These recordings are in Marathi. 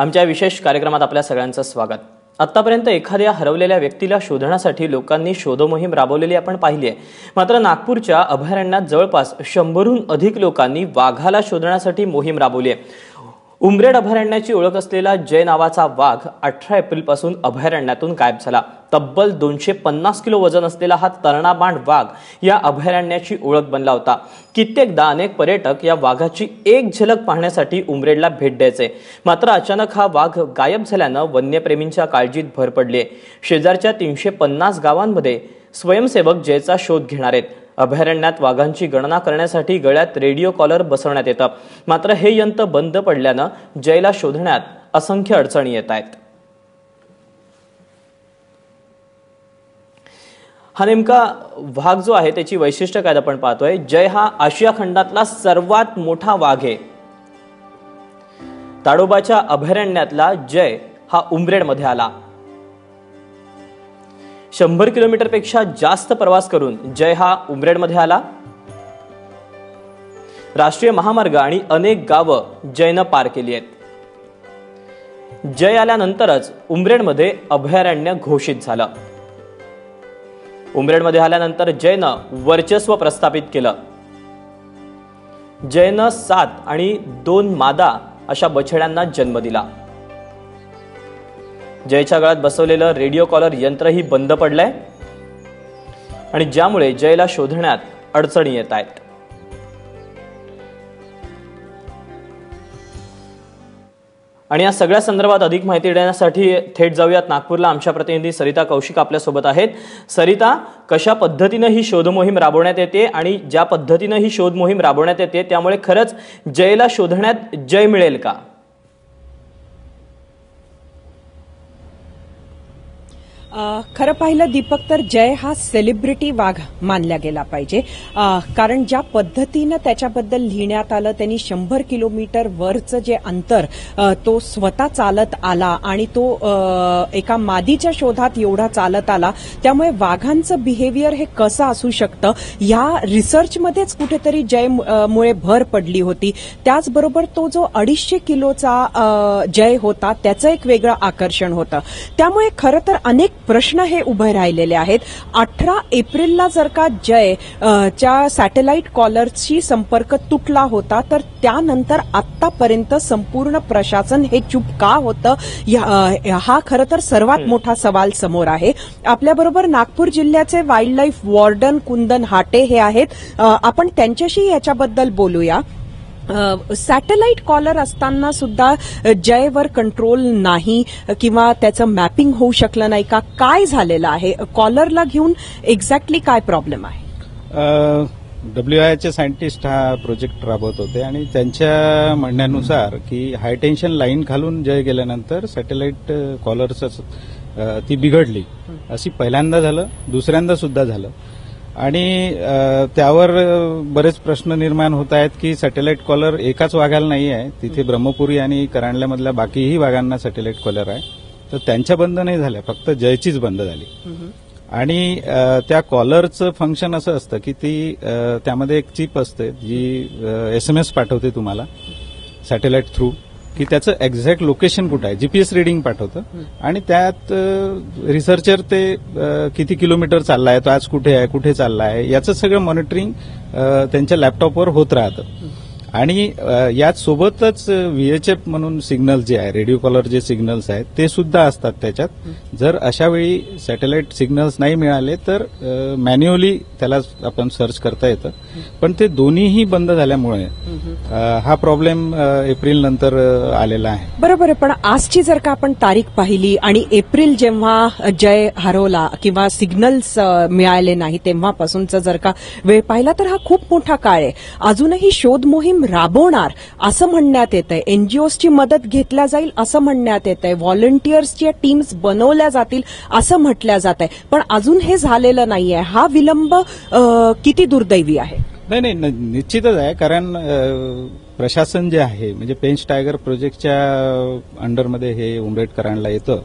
आमच्या विशेष कार्यक्रमात आपल्या सगळ्यांचं स्वागत। आतापर्यंत एखाद्या हरवलेल्या व्यक्तीला शोधण्यासाठी लोकांनी शोधमोहीम राबवलेली आपण पाहिली आहे। मात्र नागपूरच्या अभयारण्यात जवळपास 100हून अधिक लोकांनी वाघाला शोधण्यासाठी मोहीम राबवली आहे। उमरेड अभयारण्याची ओळख असलेला जय नावाचा वाघ 18 एप्रिलपासून अभयारण्यातून गायब झाला। तब्बल 250 किलो वजन असलेला हा तर्णाबांड वाघ या अभयारण्याची ओळख बनला होता। कित्येकदा अनेक पर्यटक या वाघाची एक झलक पाहण्यासाठी उमरेडला भेट द्यायचे। मात्र अचानक हा वाघ गायब झाल्याने वन्यप्रेमींच्या काळजीत भर पडली आहे। शेजारच्या 350 गावांमध्ये स्वयंसेवक जयचा शोध घेणार आहेत। अभयारण्यात वाघांची गणना करण्यासाठी गळ्यात रेडिओ कॉलर बसवण्यात येतं। मात्र हे यंत्र बंद पडल्याने जयला शोधण्यात असंख्य अडचणी येत आहेत। हा नेमका वाघ जो आहे त्याची वैशिष्ट्य काय आपण पाहतोय। जय हा आशिया खंडातला सर्वात मोठा वाघ आहे। ताडोबाच्या अभयारण्यातला जय हा उमरेड मध्ये आला। 100 किलोमीटरपेक्षा जास्त प्रवास करून जय हा उमरेड मध्ये आला। राष्ट्रीय महामार्ग आणि अनेक गावं जयनं पार केली आहेत। जय आल्यानंतरच उमरेड मध्ये अभयारण्य घोषित झालं। उमरेड मध्ये आल्यानंतर जयनं वर्चस्व प्रस्थापित केलं। जयनं 7 आणि 2 मादा अशा बछड्यांना जन्म दिला। जयच्या गळ्यात बसवलेलं रेडिओ कॉलर यंत्रही बंद पडलंय आणि ज्यामुळे जयला शोधण्यात अडचणी येत आहेत। आणि या सगळ्या संदर्भात अधिक माहिती देण्यासाठी थेट जाऊयात नागपूरला। आमच्या प्रतिनिधी सरिता कौशिक आपल्या सोबत आहेत। सरिता, कशा पद्धतीने ही शोध मोहीम राबवण्यात येते आणि ज्या पद्धतीने ही शोध मोहीम राबवण्यात येते त्यामुळे खरंच जयला शोधण्यात जय मिळेल का? खरं पाहिलं दीपक तर जय हा सेलिब्रिटी वाघ मानला गेला पाहिजे, कारण ज्या पद्धतीनं त्याच्याबद्दल लिहिण्यात आलं, त्यांनी 100 किलोमीटर वरचं जे अंतर तो स्वतः चालत आला आणि तो एका मादीच्या शोधात एवढा चालत आला, त्यामुळे वाघांचं बिहेवियर हे कसं असू शकतं या रिसर्चमध्येच कुठेतरी जय मुळे भर पडली होती। त्याचबरोबर तो जो 250 किलोचा जय होता त्याचं एक वेगळं आकर्षण होतं। त्यामुळे खरं तर अनेक प्रश्न हे उभे राहिलेले आहेत। 18 एप्रिलला जर का जय च्या सॅटेलाइट कॉलरशी संपर्क तुटला होता तर त्यानंतर आतापर्यंत संपूर्ण प्रशासन हे चूप का होतं हा खरं तर सर्वात मोठा सवाल समोर आहे। आपल्याबरोबर नागपूर जिल्ह्याचे वाईल्ड लाईफ वॉर्डन कुंदन हाटे हे आहेत। आपण त्यांच्याशी याच्याबद्दल बोलूया। सॅटेलाइट कॉलर असताना सुद्धा जयवर कंट्रोल नाही किंवा त्याचं मॅपिंग होऊ शकलं नाही का? काय झालेलं आहे? कॉलरला घेऊन एक्झॅक्टली काय प्रॉब्लेम आहे? WIAचे सायंटिस्ट हा प्रोजेक्ट राबवत होते आणि त्यांच्या म्हणण्यानुसार की हाय टेन्शन लाईन खालून जय गेल्यानंतर सॅटेलाइट कॉलरच ती बिघडली। अशी पहिल्यांदा झालं, दुसऱ्यांदा सुद्धा झालं आणि त्यावर बरेच प्रश्न निर्माण होत आहेत की सॅटेलाइट कॉलर एकाच वाघाला नाही आहे, तिथे ब्रह्मपुरी आणि करांडल्यामधल्या बाकीही वाघांना सॅटेलाइट कॉलर आहे, तर त्यांच्या बंद नाही झाल्या, फक्त जयचीच बंद झाली। आणि त्या कॉलरचं फंक्शन असं असतं की ती त्यामध्ये एक चिप असते जी SMS पाठवते तुम्हाला सॅटेलाइट थ्रू की त्याचं एक्झॅक्ट लोकेशन कुठं आहे, GPS रिडिंग पाठवतं आणि त्यात रिसर्चर ते किती किलोमीटर चाललाय, तो आज कुठे आहे, कुठे चाललाय याचं सगळं मॉनिटरिंग त्यांच्या लॅपटॉपवर होत राहतं। आणि याच सोबतच VHF म्हणून सिग्नल जे आहे, रेडिओ कॉलर जे सिग्नल्स आहेत ते सुद्धा असतात त्याच्यात। जर अशा वेळी सॅटेलाइट सिग्नल्स नाही मिळाले तर मॅन्युअली त्याला आपण सर्च करता येतं, पण ते दोन्हीही बंद झाल्यामुळे हा प्रॉब्लेम एप्रिल नंतर आलेला आहे। बरोबर आहे, पण आजची जर का आपण तारीख पाहिली आणि एप्रिल जेव्हा जय हरवला किंवा सिग्नल्स मिळाले नाही तेव्हापासूनचा जर का वेळ पाहिला तर हा खूप मोठा काळ आहे। अजूनही शोध मोहीम राबवणार असं म्हणण्यात येतंय, एनजीओची मदत घेतल्या जाईल असं म्हणण्यात येतंय, व्हॉलंटियर्सच्या टीम्स बनवल्या जातील असं म्हटलं जात आहे, पण अजून हे झालेलं नाहीये। हा विलंब किती दुर्दैवी आहे? नाही, निश्चितच आहे, कारण प्रशासन जे आहे म्हणजे पेंच टायगर प्रोजेक्टच्या अंडरमध्ये हे उमरेड करांडला येतं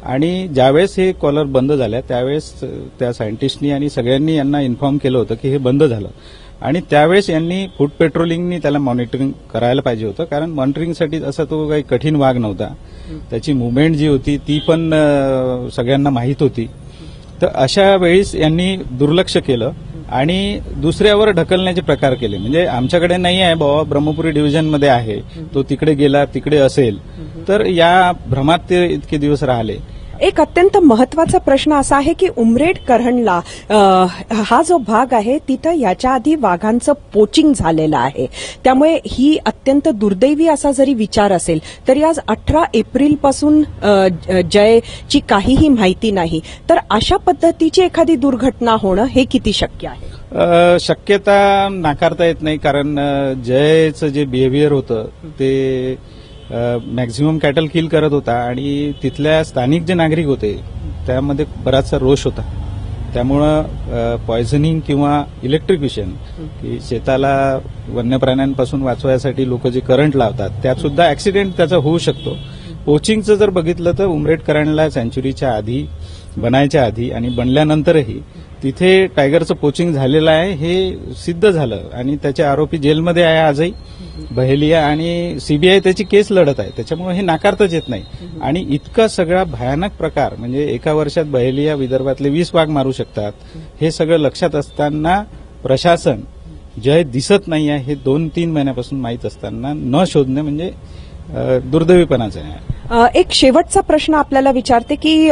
आणि ज्यावेळेस हे कॉलर बंद झाल्या त्यावेळेस त्या सायंटिस्टनी आणि सगळ्यांनी यांना इन्फॉर्म केलं होतं की हे बंद झालं आणि त्यावेळेस यांनी फूड पेट्रोलिंगनी त्याला मॉनिटरिंग करायला पाहिजे होतं, कारण मॉनिटरिंगसाठी असा तो काही कठीण वाघ नव्हता त्याची मुवमेंट जी होती ती पण सगळ्यांना माहीत होती. तर अशा वेळेस यांनी दुर्लक्ष केलं आणि दुसऱ्यावर ढकलण्याचे प्रकार केले. म्हणजे आमच्याकडे नाही आहे बाबा, ब्रह्मपुरी डिव्हिजनमध्ये आहे, तो तिकडे गेला, तिकडे असेल, तर या भ्रमात ते इतके दिवस राहिले. एक अत्यंत महत्वाचा प्रश्न असा आहे की उमरेड करहणला हा जो भाग आहे तिथं याच्या आधी वाघांचं पोचिंग झालेलं आहे. त्यामुळे ही अत्यंत दुर्दैवी असा जरी विचार असेल तरी आज 18 एप्रिलपासून जयची काहीही माहिती नाही. तर अशा पद्धतीची एखादी दुर्घटना होणं हे किती शक्य आहे? शक्यता नाकारता येत नाही, कारण जयचं जे बिहेव्हिअर होतं ते मॅक्झिमम कॅटल किल करत होता आणि तिथल्या स्थानिक जे नागरिक होते त्यामध्ये बराचसा रोष होता. त्यामुळं पॉयझनिंग किंवा इलेक्ट्रिक्युशन, की शेताला वन्य प्राण्यांपासून वाचवायसाठी लोक जे करंट लावतात त्यात सुद्धा ऍक्सिडेंट त्याचा होऊ शकतो. पोचिंगचं जर बघितलं तर उमरेड करहणला सँच्युरीच्या आधी, बनायच्या आधी आणि बनल्यानंतरही तिथे टायगरचं पोचिंग झालेलं आहे हे सिद्ध झालं आणि त्याचे आरोपी जेलमध्ये आहे आजही, बहेलिया, आणि सीबीआय त्याची केस लढत आहे. त्याच्यामुळे हे नाकारताच येत नाही. आणि इतका सगळा भयानक प्रकार, म्हणजे एका वर्षात बहेलिया विदर्भातले 20 वाघ मारू शकतात, हे सगळं लक्षात असताना प्रशासन जय दिसत नाही आहे हे 2-3 महिन्यापासून माहीत असताना न शोधणे म्हणजे दुर्दैवीपणाचं आहे. एक शेवटचा प्रश्न आपल्याला विचारते की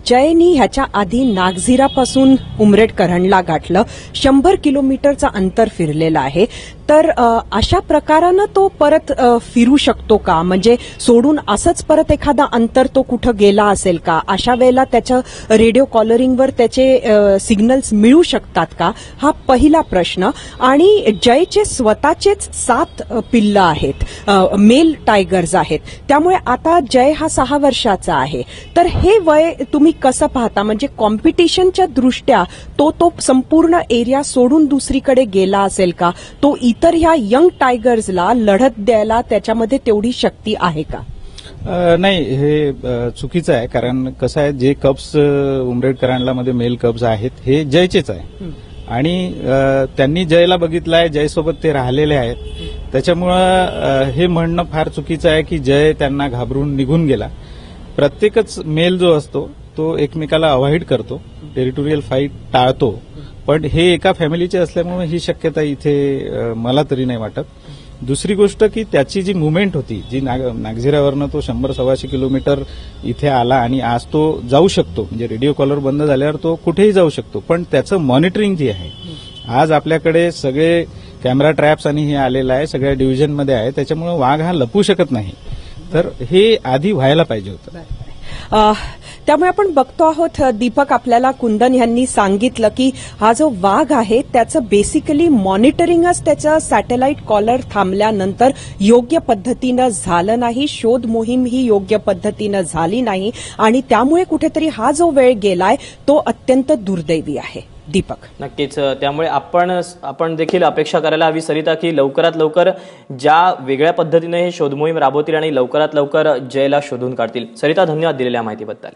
जयनी ह्याच्या आधी नागझिरापासून उमरेड करहणला गाठलं, 100 किलोमीटरचं अंतर फिरलेलं आहे. तर अशा प्रकारानं तो परत फिरू शकतो का? म्हणजे सोडून असंच परत एखादा अंतर तो कुठं गेला असेल का? अशा वेळेला त्याच्या रेडिओ कॉलरिंगवर त्याचे सिग्नल्स मिळू शकतात का? हा पहिला प्रश्न. आणि जयचे स्वतःचेच 7 पिल्लं आहेत, मेल टायगर्स आहेत. त्यामुळे आता जय हा 6 वर्षाचा आहे. तर हे वय तुम्ही कसं पाहता? म्हणजे कॉम्पिटिशनच्या दृष्ट्या तो संपूर्ण एरिया सोडून दुसरीकडे गेला असेल का? तो इतर ह्या यंग टायगर्सला लढत द्यायला त्याच्यामध्ये तेवढी शक्ती आहे का? नाही, हे चुकीचं आहे. कारण कसं आहे, जे कब्स उमरेड करहणलामध्ये मेल कब्स आहेत हे जयचेच आहे आणि त्यांनी जयला बघितलंय, जयसोबत ते राहिलेले आहेत. त्याच्यामुळं हे म्हणणं फार चुकीचं आहे की जय त्यांना घाबरून निघून गेला. प्रत्येकच मेल जो असतो तो एकमेकाला अवॉइड करतो, टेरिटोरियल फाईट टाळतो. पण हे एका फॅमिलीचे असल्यामुळे ही शक्यता इथे मला तरी नाही वाटत. दुसरी गोष्ट की त्याची जी मुवमेंट होती, जी नागझिरावरनं तो 100-125 किलोमीटर इथे आला आणि आज तो जाऊ शकतो, म्हणजे रेडिओ कॉलर बंद झाल्यावर तो कुठेही जाऊ शकतो. पण त्याचं मॉनिटरिंग जे आहे, आज आपल्याकडे सगळे कॅमेरा ट्रॅप्स आणि हे आलेलं आहे, सगळ्या डिव्हिजनमध्ये आहे. त्याच्यामुळे वाघ हा लपू शकत नाही. तर हे आधी व्हायला पाहिजे होतं. त्यामुळे आपण बघतो आहोत, दीपक आपल्याला कुंदन यांनी सांगितलं की हा जो वाघ आहे त्याचं बेसिकली मॉनिटरिंगच त्याचं सॅटेलाइट कॉलर थांबल्यानंतर योग्य पद्धतीनं झालं नाही, शोध मोहीम ही योग्य पद्धतीनं झाली नाही आणि त्यामुळे कुठेतरी हा जो वेळ गेलाय तो अत्यंत दुर्दैवी आहे. दीपक, नक्कीच. त्यामुळे आपण देखील अपेक्षा करायला हवी सरिता की लवकरात लवकर ज्या वेगळ्या पद्धतीने हे शोध मोहीम राबवतील आणि लवकरात लवकर जयला शोधून काढतील. सरिता, धन्यवाद दिलेल्या माहितीबद्दल.